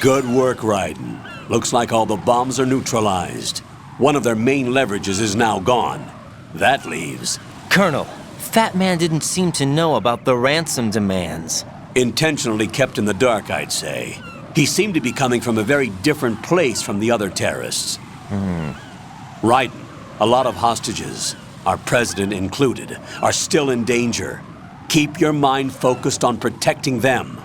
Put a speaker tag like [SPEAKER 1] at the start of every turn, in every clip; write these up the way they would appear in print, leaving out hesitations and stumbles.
[SPEAKER 1] Good work, Raiden. Looks like all the bombs are neutralized. One of their main leverages is now gone. That leaves...
[SPEAKER 2] Colonel, Fat Man didn't seem to know about the ransom demands.
[SPEAKER 1] Intentionally kept in the dark, I'd say. He seemed to be coming from a very different place from the other terrorists. Raiden, a lot of hostages, our president included, are still in danger. Keep your mind focused on protecting them.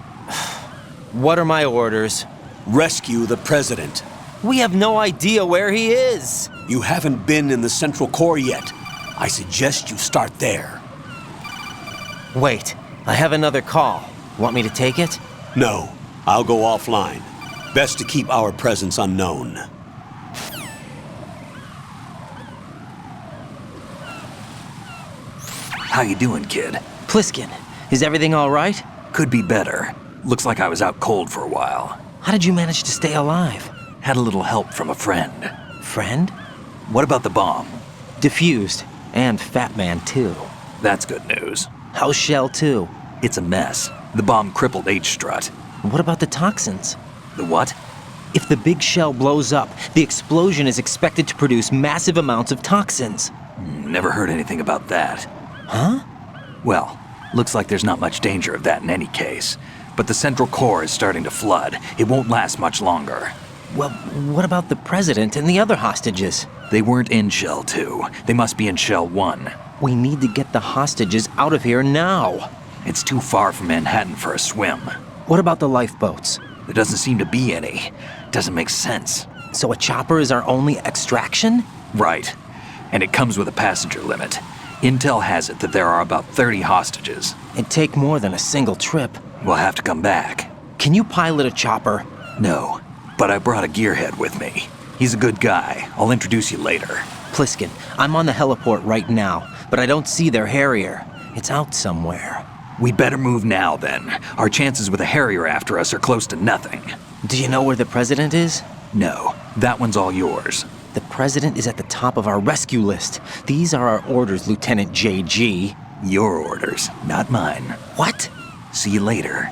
[SPEAKER 2] What are my orders?
[SPEAKER 1] Rescue the president.
[SPEAKER 2] We have no idea where he is.
[SPEAKER 1] You haven't been in the Central Core yet. I suggest you start there.
[SPEAKER 2] Wait, I have another call. Want me to take it?
[SPEAKER 1] No, I'll go offline. Best to keep our presence unknown.
[SPEAKER 3] How you doing, kid?
[SPEAKER 2] Pliskin, is everything all right?
[SPEAKER 3] Could be better. Looks like I was out cold for a while.
[SPEAKER 2] How did you manage to stay alive?
[SPEAKER 3] Had a little help from a friend.
[SPEAKER 2] Friend?
[SPEAKER 3] What about the bomb?
[SPEAKER 2] Diffused. And Fat Man, too.
[SPEAKER 3] That's good news.
[SPEAKER 2] How's Shell, too?
[SPEAKER 3] It's a mess. The bomb crippled H-Strut.
[SPEAKER 2] What about the toxins?
[SPEAKER 3] The what?
[SPEAKER 2] If the big shell blows up, the explosion is expected to produce massive amounts of toxins.
[SPEAKER 3] Never heard anything about that.
[SPEAKER 2] Huh?
[SPEAKER 3] Well, looks like there's not much danger of that in any case. But the Central Core is starting to flood. It won't last much longer.
[SPEAKER 2] Well, what about the president and the other hostages?
[SPEAKER 3] They weren't in Shell 2. They must be in Shell 1.
[SPEAKER 2] We need to get the hostages out of here now.
[SPEAKER 3] It's too far from Manhattan for a swim.
[SPEAKER 2] What about the lifeboats?
[SPEAKER 3] There doesn't seem to be any. Doesn't make sense.
[SPEAKER 2] So a chopper is our only extraction?
[SPEAKER 3] Right. And it comes with a passenger limit. Intel has it that there are about 30 hostages.
[SPEAKER 2] It'd take more than a single trip.
[SPEAKER 3] We'll have to come back.
[SPEAKER 2] Can you pilot a chopper?
[SPEAKER 3] No, but I brought a gearhead with me. He's a good guy. I'll introduce you later.
[SPEAKER 2] Pliskin, I'm on the heliport right now, but I don't see their Harrier. It's out somewhere.
[SPEAKER 3] We'd better move now, then. Our chances with a Harrier after us are close to nothing.
[SPEAKER 2] Do you know where the president is?
[SPEAKER 3] No, that one's all yours.
[SPEAKER 2] The president is at the top of our rescue list. These are our orders, Lieutenant JG.
[SPEAKER 3] Your orders, not mine.
[SPEAKER 2] What?
[SPEAKER 3] See you later.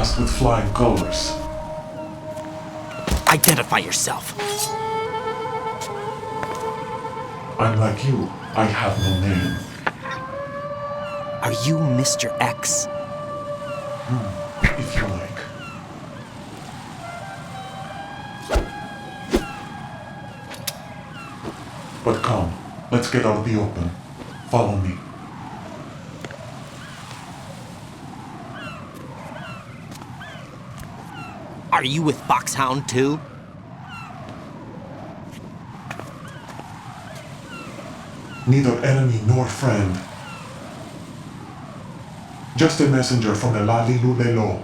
[SPEAKER 4] passed with flying colors.
[SPEAKER 2] Identify yourself.
[SPEAKER 4] I'm like you. I have no name.
[SPEAKER 2] Are you Mr. X?
[SPEAKER 4] If you like. But come, let's get out of the open. Follow me.
[SPEAKER 2] Are you with Foxhound too?
[SPEAKER 4] Neither enemy nor friend. Just a messenger from the Lalilulelo.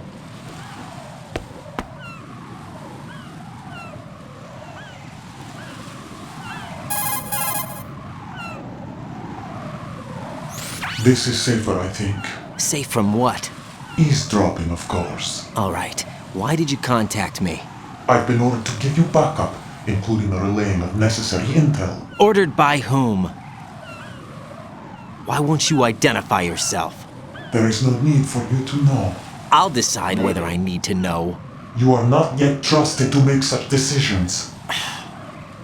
[SPEAKER 4] This is safer, I think.
[SPEAKER 2] Safe from what?
[SPEAKER 4] Eavesdropping, of course.
[SPEAKER 2] All right. Why did you contact me?
[SPEAKER 4] I've been ordered to give you backup, including the relaying of necessary intel.
[SPEAKER 2] Ordered by whom? Why won't you identify yourself?
[SPEAKER 4] There is no need for you to know.
[SPEAKER 2] I'll decide whether I need to know.
[SPEAKER 4] You are not yet trusted to make such decisions.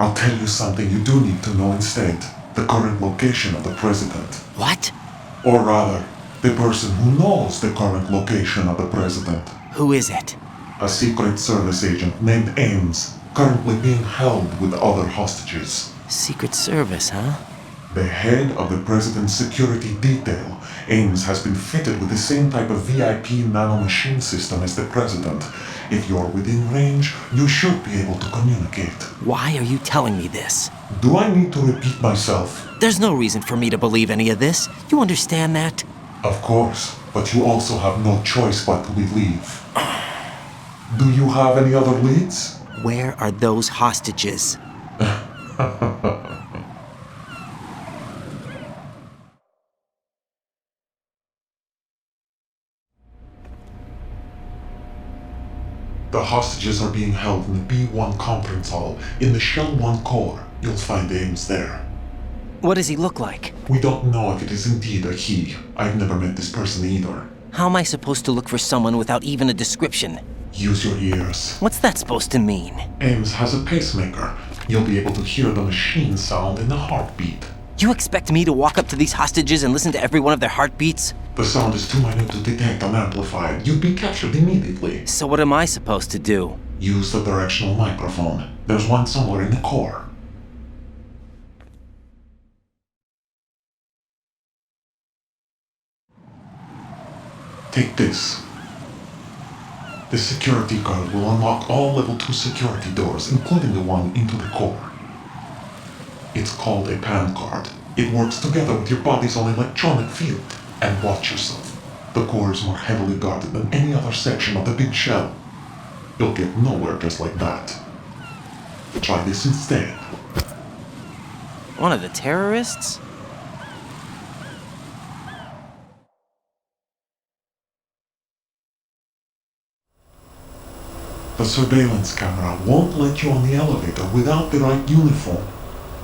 [SPEAKER 4] I'll tell you something you do need to know instead. The current location of the president.
[SPEAKER 2] What?
[SPEAKER 4] Or rather, the person who knows the current location of the president.
[SPEAKER 2] Who is it?
[SPEAKER 4] A Secret Service agent named Ames, currently being held with other hostages.
[SPEAKER 2] Secret Service, huh?
[SPEAKER 4] The head of the president's security detail, Ames, has been fitted with the same type of VIP nanomachine system as the president. If you're within range, you should be able to communicate.
[SPEAKER 2] Why are you telling me this?
[SPEAKER 4] Do I need to repeat myself?
[SPEAKER 2] There's no reason for me to believe any of this. You understand that?
[SPEAKER 4] Of course, but you also have no choice but to believe. Do you have any other leads?
[SPEAKER 2] Where are those hostages?
[SPEAKER 4] The hostages are being held in the B1 conference hall in the Shell 1 core. You'll find Ames there.
[SPEAKER 2] What does he look like?
[SPEAKER 4] We don't know if it is indeed a he. I've never met this person either.
[SPEAKER 2] How am I supposed to look for someone without even a description?
[SPEAKER 4] Use your ears.
[SPEAKER 2] What's that supposed to mean?
[SPEAKER 4] Ames has a pacemaker. You'll be able to hear the machine sound in the heartbeat.
[SPEAKER 2] You expect me to walk up to these hostages and listen to every one of their heartbeats?
[SPEAKER 4] The sound is too minute to detect unamplified. You'd be captured immediately.
[SPEAKER 2] So what am I supposed to do?
[SPEAKER 4] Use the directional microphone. There's one somewhere in the core. Take this. The security card will unlock all level 2 security doors, including the one into the core. It's called a PAN card. It works together with your body's own electronic field. And watch yourself. The core is more heavily guarded than any other section of the big shell. You'll get nowhere just like that. Try this instead.
[SPEAKER 2] One of the terrorists?
[SPEAKER 4] The surveillance camera won't let you on the elevator without the right uniform.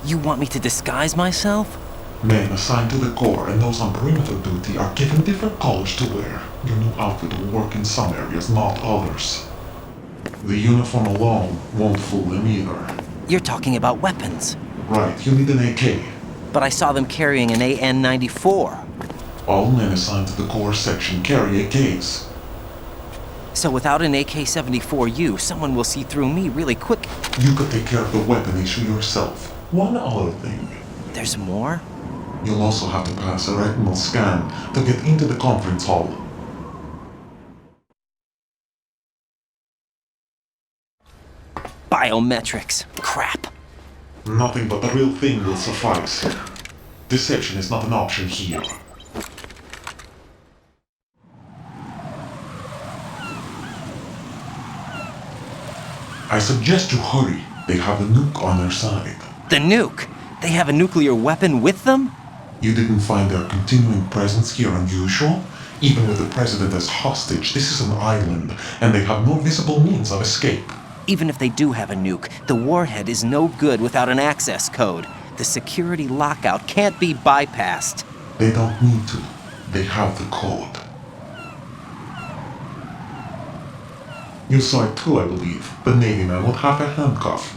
[SPEAKER 2] You want me to disguise myself?
[SPEAKER 4] Men assigned to the core and those on perimeter duty are given different colors to wear. Your new outfit will work in some areas, not others. The uniform alone won't fool them either.
[SPEAKER 2] You're talking about weapons.
[SPEAKER 4] Right, you need an AK.
[SPEAKER 2] But I saw them carrying an AN-94.
[SPEAKER 4] All men assigned to the core section carry AKs.
[SPEAKER 2] So without an AK-74U, someone will see through me really quick.
[SPEAKER 4] You could take care of the weapon issue yourself. One other thing.
[SPEAKER 2] There's more?
[SPEAKER 4] You'll also have to pass a retinal scan to get into the conference hall.
[SPEAKER 2] Biometrics. Crap.
[SPEAKER 4] Nothing but the real thing will suffice. Deception is not an option here. I suggest you hurry. They have the nuke on their side.
[SPEAKER 2] The nuke? They have a nuclear weapon with them?
[SPEAKER 4] You didn't find their continuing presence here unusual? Even with the president as hostage, this is an island, and they have no visible means of escape.
[SPEAKER 2] Even if they do have a nuke, the warhead is no good without an access code. The security lockout can't be bypassed.
[SPEAKER 4] They don't need to. They have the code. You saw it too, I believe. The Navy man with half a handcuff.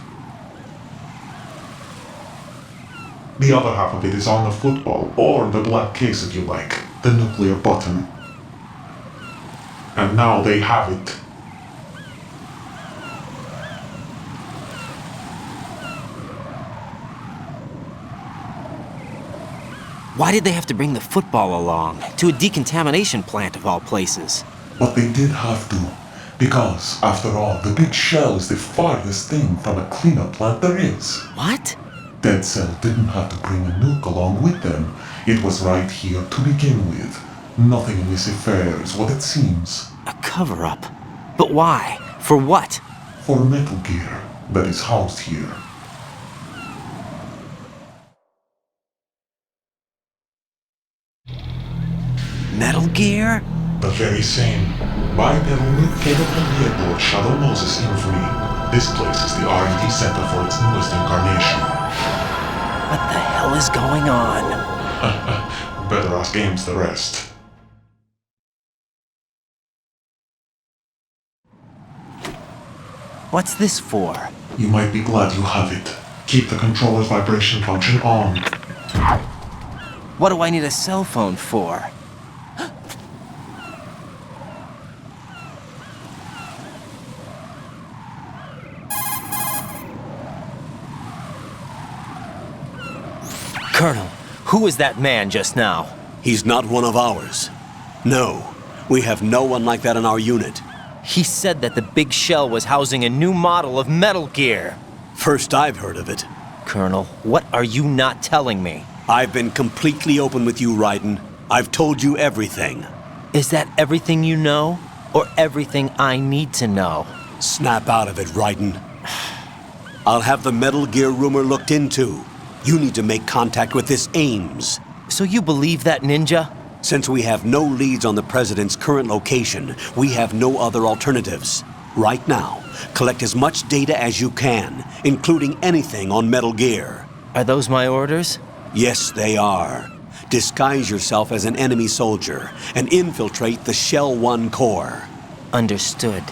[SPEAKER 4] The other half of it is on the football, or the black case if you like. The nuclear button. And now they have it.
[SPEAKER 2] Why did they have to bring the football along? To a decontamination plant of all places.
[SPEAKER 4] But they did have to. Because, after all, the big shell is the farthest thing from a cleanup plant there is.
[SPEAKER 2] What?
[SPEAKER 4] Dead Cell didn't have to bring a nuke along with them. It was right here to begin with. Nothing in this affair is what it seems.
[SPEAKER 2] A cover-up? But why? For what?
[SPEAKER 4] For metal gear that is housed here.
[SPEAKER 2] Metal Gear?
[SPEAKER 4] The very same. Bipedal nuke-capable vehicle of Shadow Moses infamy. This place is the R&D center for its newest incarnation.
[SPEAKER 2] What the hell is going on?
[SPEAKER 4] Better ask Ames the rest.
[SPEAKER 2] What's this for?
[SPEAKER 4] You might be glad you have it. Keep the controller's vibration function on.
[SPEAKER 2] What do I need a cell phone for? Colonel, who was that man just now?
[SPEAKER 1] He's not one of ours. No, we have no one like that in our unit.
[SPEAKER 2] He said that the big shell was housing a new model of Metal Gear.
[SPEAKER 1] First I've heard of it.
[SPEAKER 2] Colonel, what are you not telling me?
[SPEAKER 1] I've been completely open with you, Raiden. I've told you everything.
[SPEAKER 2] Is that everything you know? Or everything I need to know?
[SPEAKER 1] Snap out of it, Raiden. I'll have the Metal Gear rumor looked into. You need to make contact with this Ames.
[SPEAKER 2] So you believe that ninja?
[SPEAKER 1] Since we have no leads on the President's current location, we have no other alternatives. Right now, collect as much data as you can, including anything on Metal Gear.
[SPEAKER 2] Are those my orders?
[SPEAKER 1] Yes, they are. Disguise yourself as an enemy soldier and infiltrate the Shell 1 core.
[SPEAKER 2] Understood.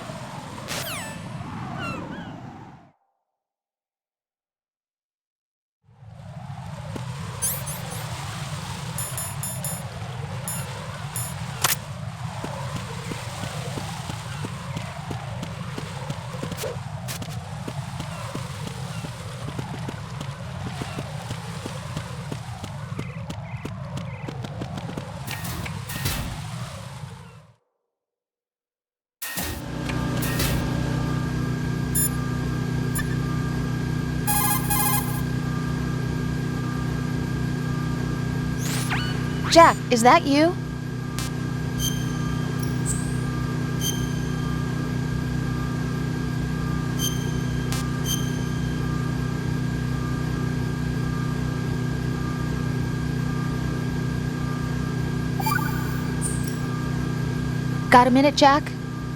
[SPEAKER 5] Jack, is that you? Got a minute, Jack?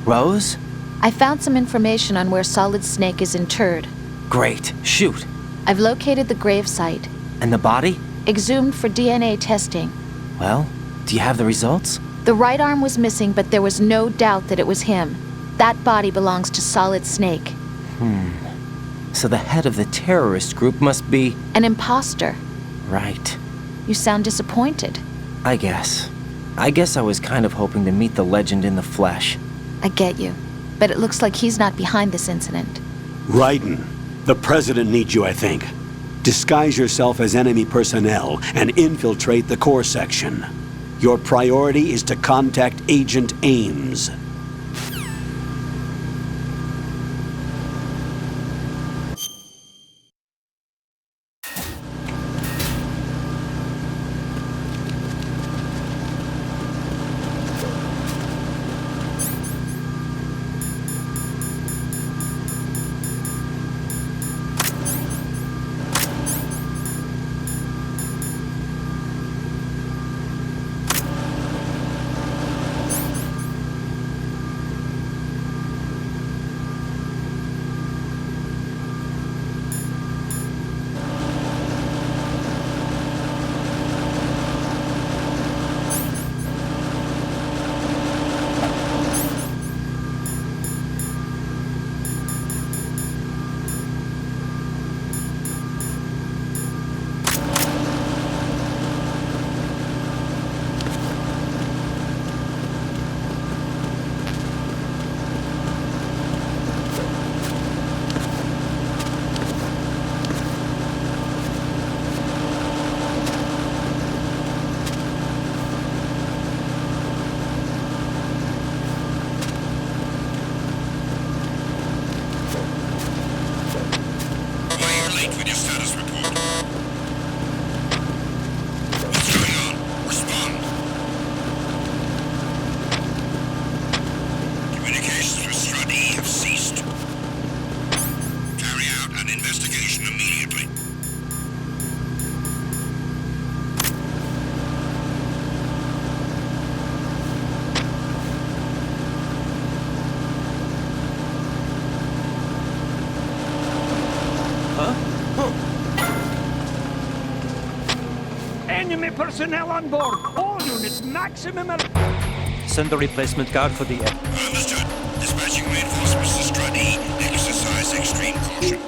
[SPEAKER 2] Rose?
[SPEAKER 5] I found some information on where Solid Snake is interred.
[SPEAKER 2] Great. Shoot.
[SPEAKER 5] I've located the grave site.
[SPEAKER 2] And the body?
[SPEAKER 5] Exhumed for DNA testing.
[SPEAKER 2] Well, do you have the results?
[SPEAKER 5] The right arm was missing, but there was no doubt that it was him. That body belongs to Solid Snake.
[SPEAKER 2] So the head of the terrorist group must be...
[SPEAKER 5] An imposter.
[SPEAKER 2] Right.
[SPEAKER 5] You sound disappointed.
[SPEAKER 2] I guess. I guess I was kind of hoping to meet the legend in the flesh.
[SPEAKER 5] I get you. But it looks like he's not behind this incident.
[SPEAKER 1] Raiden, the President needs you, I think. Disguise yourself as enemy personnel and infiltrate the core section. Your priority is to contact Agent Ames.
[SPEAKER 6] Enemy personnel on board. All units, maximum.
[SPEAKER 2] Send the replacement guard for the...
[SPEAKER 7] Understood. Dispatching reinforcements to Strut E. Exercise extreme caution.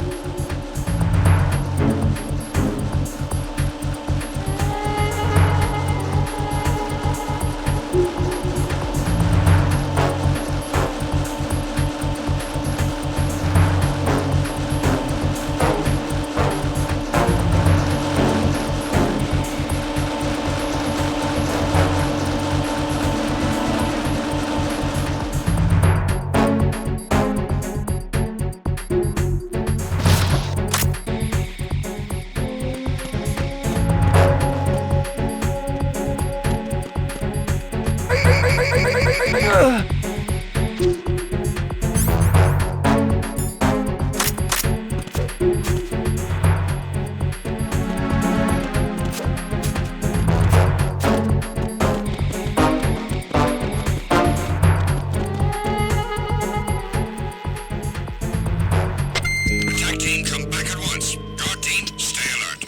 [SPEAKER 7] Attack team, come back at once. Guard team, stay alert.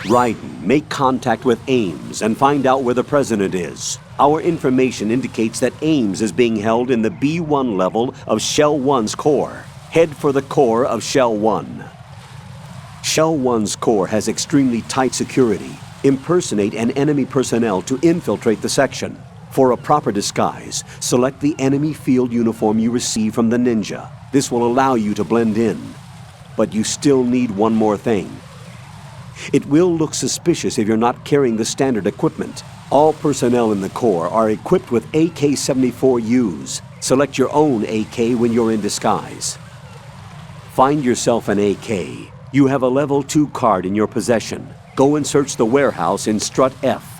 [SPEAKER 1] Raiden, make contact with Ames and find out where the president is. Our information indicates that Ames is being held in the B1 level of Shell 1's core. Head for the core of Shell 1. Shell 1's core has extremely tight security. Impersonate an enemy personnel to infiltrate the section. For a proper disguise, select the enemy field uniform you receive from the ninja. This will allow you to blend in. But you still need one more thing. It will look suspicious if you're not carrying the standard equipment. All personnel in the Corps are equipped with AK-74Us. Select your own AK when you're in disguise. Find yourself an AK. You have a level 2 card in your possession. Go and search the warehouse in Strut F.